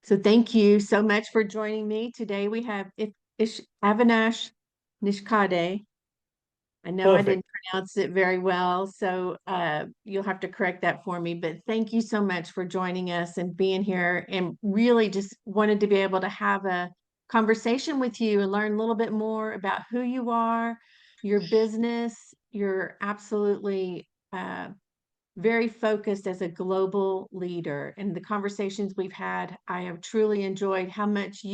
So thank you so much for joining me. Today we have Avinash Nichkawde. I know I didn't Perfect. pronounce it very well, so you'll have to correct that for me. But thank you so much for joining us and being here, and really just wanted to be able to have a conversation with you and learn a little bit more about who you are, your business. You're absolutely very focused as a global leader. And the conversations we've had, I have truly enjoyed how much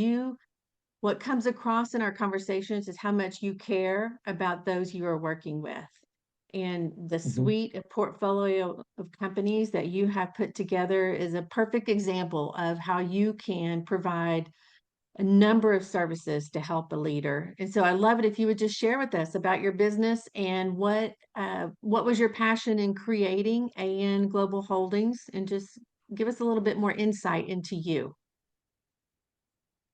what comes across in our conversations is how much you care about those you are working with. And the Mhm. suite of portfolio of companies that you have put together is a perfect example of how you can provide a number of services to help a leader. And so I love it if you would just share with us about your business and what was your passion in creating AN Global Holdings, and just give us a little bit more insight into you.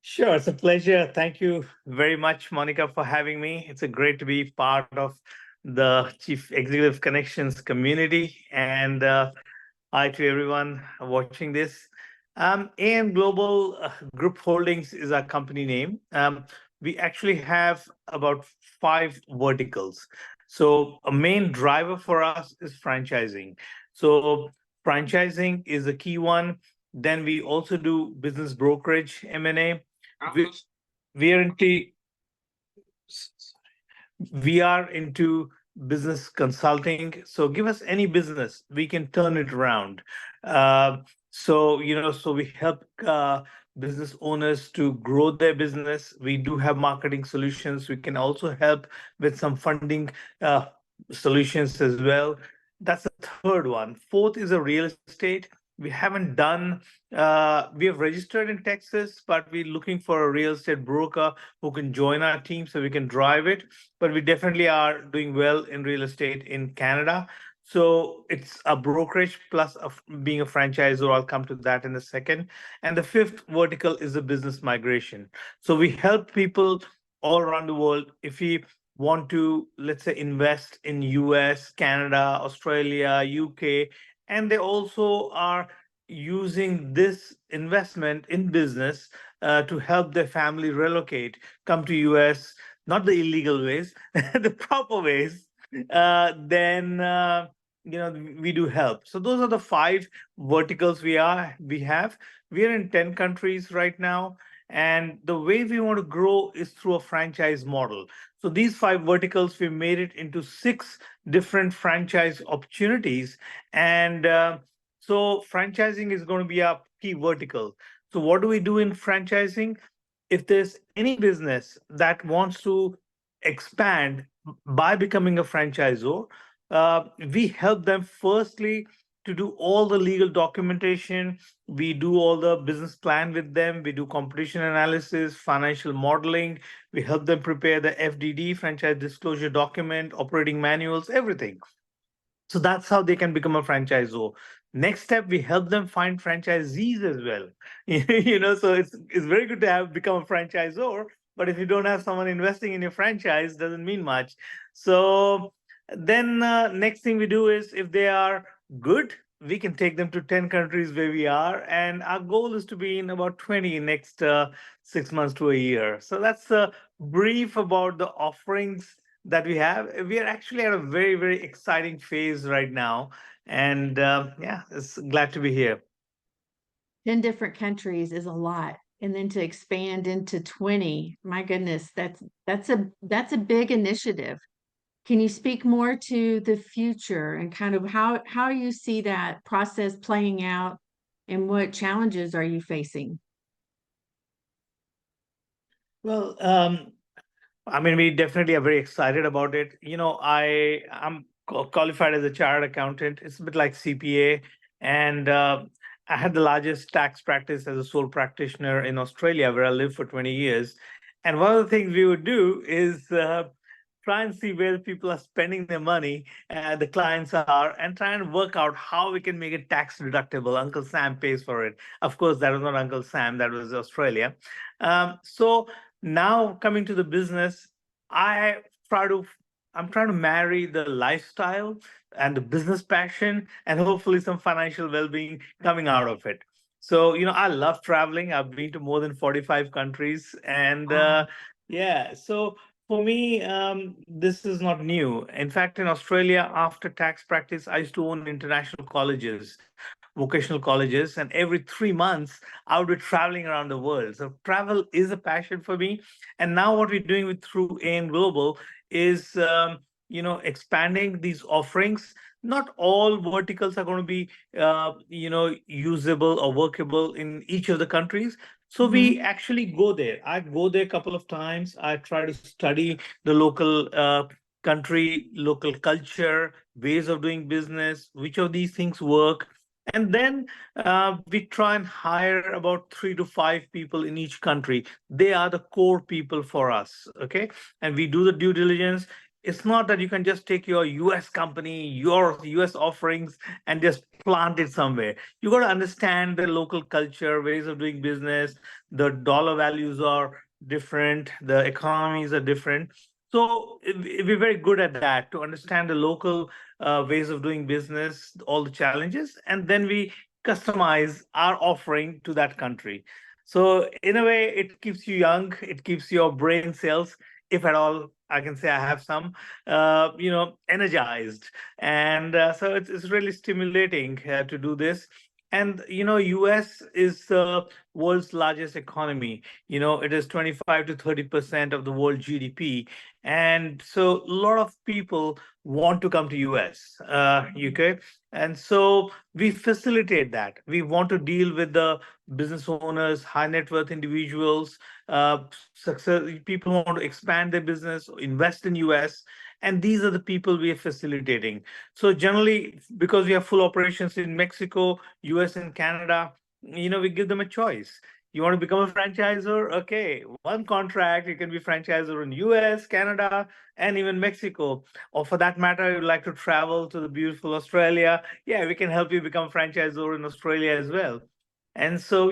Sure, it's a pleasure. Thank you very much, Monica, for having me. It's a great to be part of the Chief Executive Connections community. And hi to everyone watching this. AN Global Group Holdings is our company name. We actually have about five verticals. So a main driver for us is franchising. So franchising is a key one. Then we also do business brokerage, M&A. We, we are into we are into business consulting. So give us any business, we can turn it around. Uh, so we help business owners to grow their business. We do have marketing solutions. We can also help with some funding uh, solutions as well. That's the third one. Fourth is a real estate. We haven't done. We have registered in Texas, but we're looking for a real estate broker who can join our team so we can drive it. But we definitely are doing well in real estate in Canada. So it's a brokerage plus being a franchisor. I'll come to that in a second. And the fifth vertical is the business migration. So we help people all around the world. If we want to, let's say, invest in US, Canada, Australia, UK, and they also are using this investment in business to help their family relocate, come to US, not the illegal ways, the proper ways, then we do help. So those are the five verticals we have. We are in 10 countries right now. And the way we want to grow is through a franchise model. So these five verticals, we made it into six different franchise opportunities. And so franchising is going to be a key vertical. So what do we do in franchising? If there's any business that wants to expand by becoming a franchisor, we help them firstly to do all the legal documentation. We do all the business plan with them. We do competition analysis, financial modeling. We help them prepare the FDD, franchise disclosure document, operating manuals, everything. So that's how they can become a franchisor. Next step, we help them find franchisees as well. So it's very good to have become a franchisor, but if you don't have someone investing in your franchise, doesn't mean much. So then next thing we do is if they are good, we can take them to 10 countries where we are, and our goal is to be in about 20 next 6 months to a year. So that's a brief about the offerings that we have. We are actually at a very, very exciting phase right now. And yeah, it's glad to be here. 10 different countries is a lot. And then to expand into 20, my goodness, that's a big initiative. Can you speak more to the future and kind of how you see that process playing out, and what challenges are you facing? Well, I mean, we definitely are very excited about it. I'm qualified as a chartered accountant. It's a bit like CPA, and I had the largest tax practice as a sole practitioner in Australia, where I lived for 20 years. And one of the things we would do is try and see where people are spending their money, the clients are, and try and work out how we can make it tax deductible. Uncle Sam pays for it. Of course, that was not Uncle Sam, that was Australia. So now coming to the business, I try to I'm trying to marry the lifestyle and the business passion and hopefully some financial well-being coming out of it. So, I love traveling. I've been to more than 45 countries. And Wow. yeah, so for me, this is not new. In fact, in Australia, after tax practice, I used to own international colleges, vocational colleges, and every 3 months, I would be traveling around the world. So travel is a passion for me. And now what we're doing with through AIM Global is, expanding these offerings. Not all verticals are going to be usable or workable in each of the countries. So we Mhm. actually go there. I go there a couple of times. I try to study the local country, local culture, ways of doing business, which of these things work. And then we try and hire about 3 to 5 people in each country. They are the core people for us. Okay. And we do the due diligence. It's not that you can just take your US company, your US offerings, and just plant it somewhere. You got to understand the local culture, ways of doing business. The dollar values are different, the economies are different. So we're very good at that, to understand the local ways of doing business, all the challenges, and then we customize our offering to that country. So in a way, it keeps you young, it keeps your brain cells, if at all I can say I have some, energized. And so it's really stimulating to do this. And US is the world's largest economy. It is 25 to 30% of the world GDP. And so a lot of people want to come to US, UK. And so we facilitate that. We want to deal with the business owners, high net worth individuals, success people who want to expand their business, invest in US, and these are the people we are facilitating. So generally, because we have full operations in Mexico, US, and Canada, we give them a choice. You want to become a franchisor? Okay, one contract, you can be franchisor in US, Canada, and even Mexico. Or for that matter, you'd like to travel to the beautiful Australia. Yeah, we can help you become franchisor in Australia as well. And so,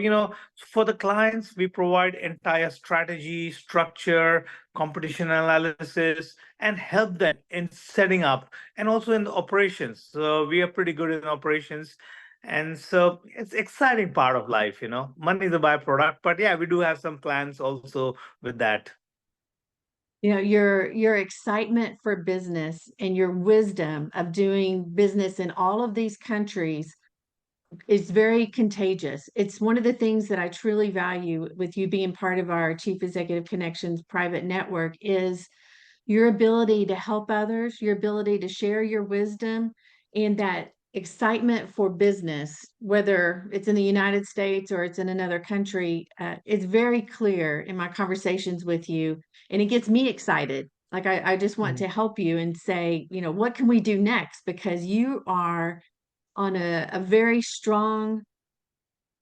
for the clients, we provide entire strategy, structure, competition analysis, and help them in setting up and also in the operations. So we are pretty good in operations. And so it's exciting part of life. Money is a byproduct, but yeah, we do have some plans also with that. Your excitement for business and your wisdom of doing business in all of these countries is very contagious. It's one of the things that I truly value with you being part of our Chief Executive Connections private network is your ability to help others, your ability to share your wisdom, and that excitement for business, whether it's in the United States or it's in another country. It's very clear in my conversations with you, and it gets me excited. Like I just want Mhm. to help you and say, what can we do next? Because you are on a very strong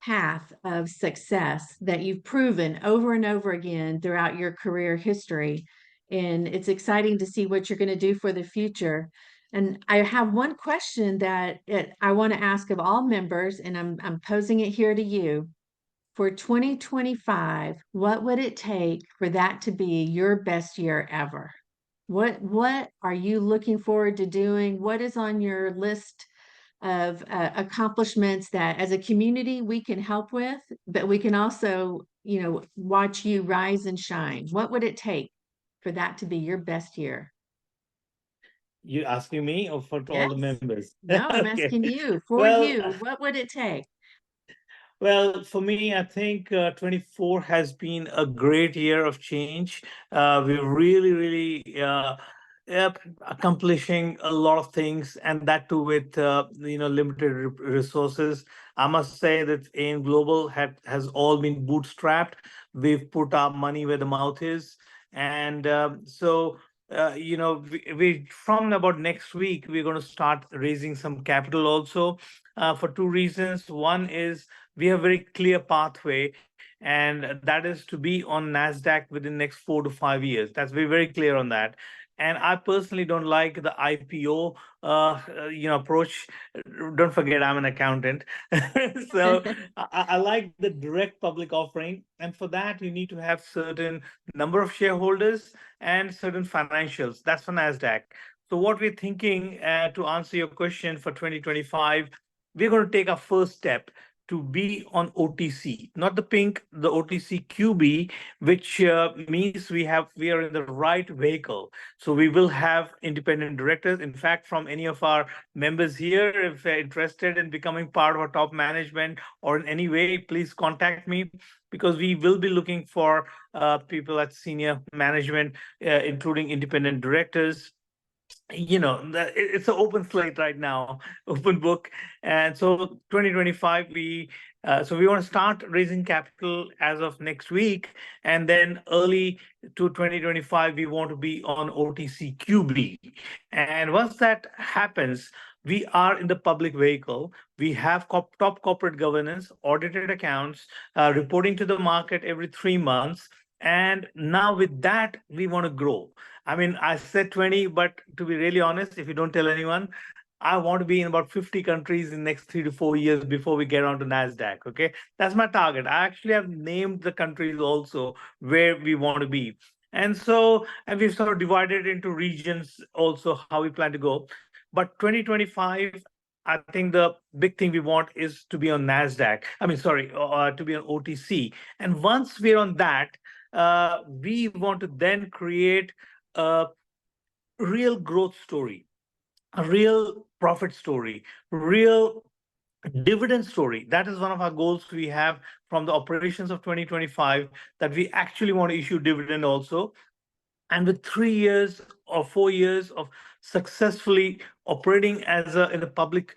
path of success that you've proven over and over again throughout your career history. And it's exciting to see what you're going to do for the future. And I have one question that I want to ask of all members, and I'm posing it here to you. For 2025, what would it take for that to be your best year ever? What are you looking forward to doing? What is on your list of accomplishments that as a community we can help with, but we can also, watch you rise and shine? What would it take for that to be your best year? You asking me or for all Yes. the members? No, I'm Okay. asking you, for Well, you, what would it take? Well, for me, I think 24 has been a great year of change. We're really, really yep, accomplishing a lot of things, and that too with limited resources. I must say that AIM Global has all been bootstrapped. We've put our money where the mouth is, and so. We from about next week we're going to start raising some capital also, for two reasons. One is we have a very clear pathway, and that is to be on NASDAQ within next 4 to 5 years. That's very clear on that. And I personally don't like the IPO approach. Don't forget I'm an accountant. So I like the direct public offering, and for that you need to have certain number of shareholders and certain financials. That's for NASDAQ. So what we're thinking, to answer your question, for 2025, we're going to take our first step to be on OTC, not the pink, the OTC QB, which means we are in the right vehicle. So we will have independent directors. In fact, from any of our members here, if they're interested in becoming part of our top management or in any way, please contact me, because we will be looking for people at senior management, including independent directors. It's an open slate right now, open book. And so 2025, we want to start raising capital as of next week, and then early to 2025 we want to be on OTC QB. And once that happens, we are in the public vehicle. We have top corporate governance, audited accounts, reporting to the market every 3 months. And now with that, we want to grow. I mean, I said 20, but to be really honest, if you don't tell anyone, I want to be in about 50 countries in the next 3 to 4 years before we get onto NASDAQ. Okay. That's my target. I actually have named the countries also where we want to be. And we've sort of divided into regions also how we plan to go. But 2025, I think the big thing we want is to be on NASDAQ. I mean, sorry, to be on OTC. And once we're on that, we want to then create a real growth story, a real profit story, real dividend story. That is one of our goals we have from the operations of 2025, that we actually want to issue dividend also. And with 3 years or 4 years of successfully operating as a in a public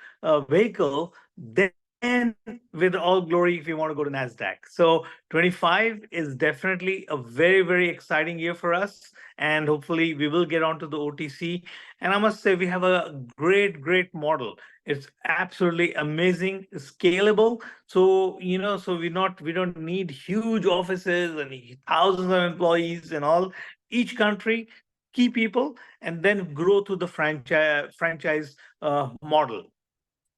vehicle, then with all glory, if you want to go to NASDAQ. So 25 is definitely a very, very exciting year for us. And hopefully we will get onto the OTC. And I must say, we have a great, great model. It's absolutely amazing, scalable. So, so we don't need huge offices and thousands of employees and all. Each country, key people, and then grow to the franchise model.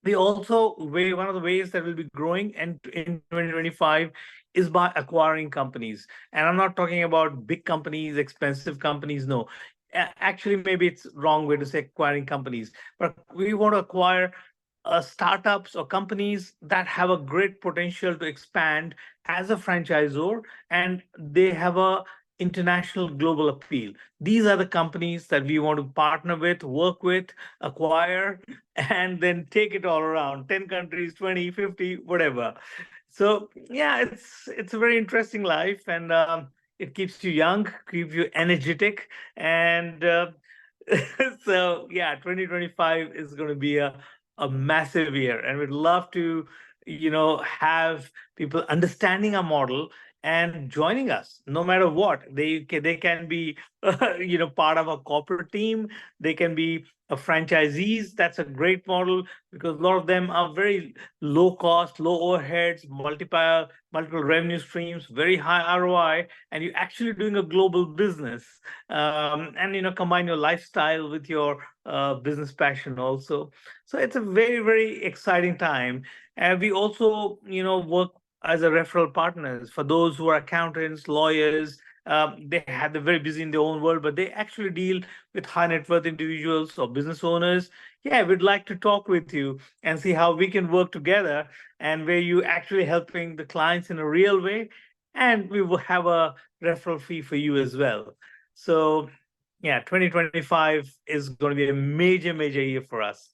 One of the ways that we'll be growing and in 2025 is by acquiring companies. And I'm not talking about big companies, expensive companies. No, actually, maybe it's wrong way to say acquiring companies, but we want to acquire startups or companies that have a great potential to expand as a franchisor, and they have a international global appeal. These are the companies that we want to partner with, work with, acquire, and then take it all around 10 countries, 20, 50, whatever. So yeah, it's a very interesting life. And it keeps you young, keeps you energetic. And so yeah, 2025 is going to be a massive year, and we'd love to have people understanding our model and joining us no matter what. They can be part of a corporate team. They can be franchisees. That's a great model, because a lot of them are very low cost, low overheads, multiple revenue streams, very high ROI, and you're actually doing a global business. And combine your lifestyle with your business passion also. So it's a very, very exciting time. And we also work as a referral partners for those who are accountants, lawyers. They're very busy in their own world, but they actually deal with high net worth individuals or business owners. Yeah, we'd like to talk with you and see how we can work together, and where you actually helping the clients in a real way, and we will have a referral fee for you as well. So yeah, 2025 is going to be a major, major year for us.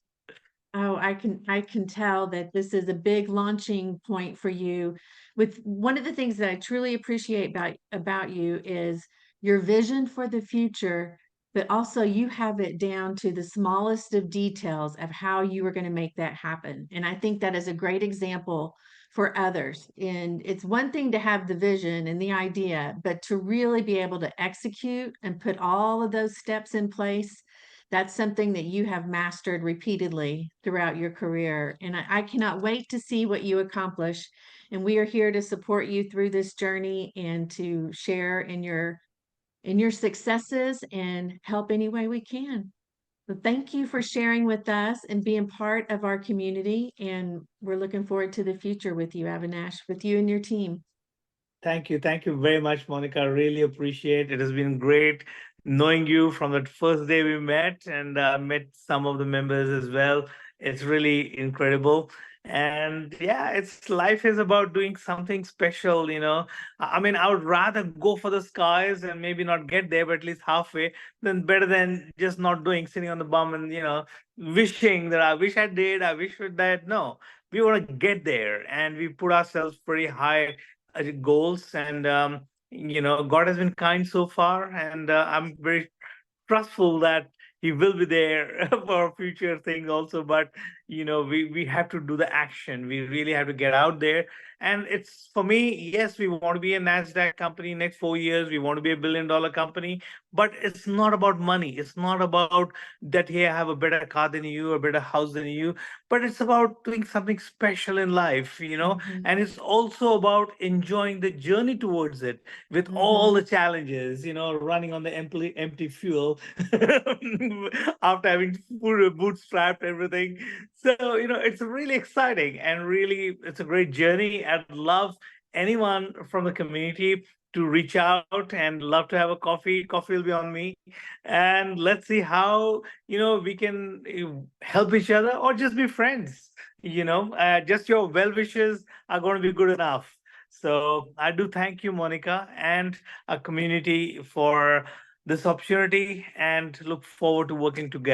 Oh, I can tell that this is a big launching point for you. With one of the things that I truly appreciate about you is your vision for the future, but also you have it down to the smallest of details of how you are going to make that happen. And I think that is a great example for others. And it's one thing to have the vision and the idea, but to really be able to execute and put all of those steps in place, that's something that you have mastered repeatedly throughout your career. And I cannot wait to see what you accomplish. And we are here to support you through this journey and to share in your successes and help any way we can. So thank you for sharing with us and being part of our community. And we're looking forward to the future with you, Avinash, with you and your team. Thank you. Thank you very much, Monica. I really appreciate it. Has been great knowing you from the first day we met, and met some of the members as well. It's really incredible. And yeah, it's life is about doing something special, I mean, I would rather go for the skies and maybe not get there, but at least halfway, than better than just not doing, sitting on the bum and wishing that I wish I did, I wish that. No, we want to get there, and we put ourselves pretty high goals. And God has been kind so far, and I'm very trustful that he will be there for future things also. But we have to do the action, we really have to get out there. And it's for me, yes, we want to be a NASDAQ company next 4 years, we want to be $1 billion company. But it's not about money, it's not about that, hey, I have a better car than you, a better house than you. But it's about doing something special in life, Mhm. and it's also about enjoying the journey towards it, with all the Mhm. challenges, running on the empty fuel after having bootstrapped everything. So, it's really exciting, and really, it's a great journey. I'd love anyone from the community to reach out, and love to have a coffee. Coffee will be on me. And let's see how, we can help each other, or just be friends. Just your well wishes are going to be good enough. So I do thank you, Monica, and a community, for this opportunity, and look forward to working together.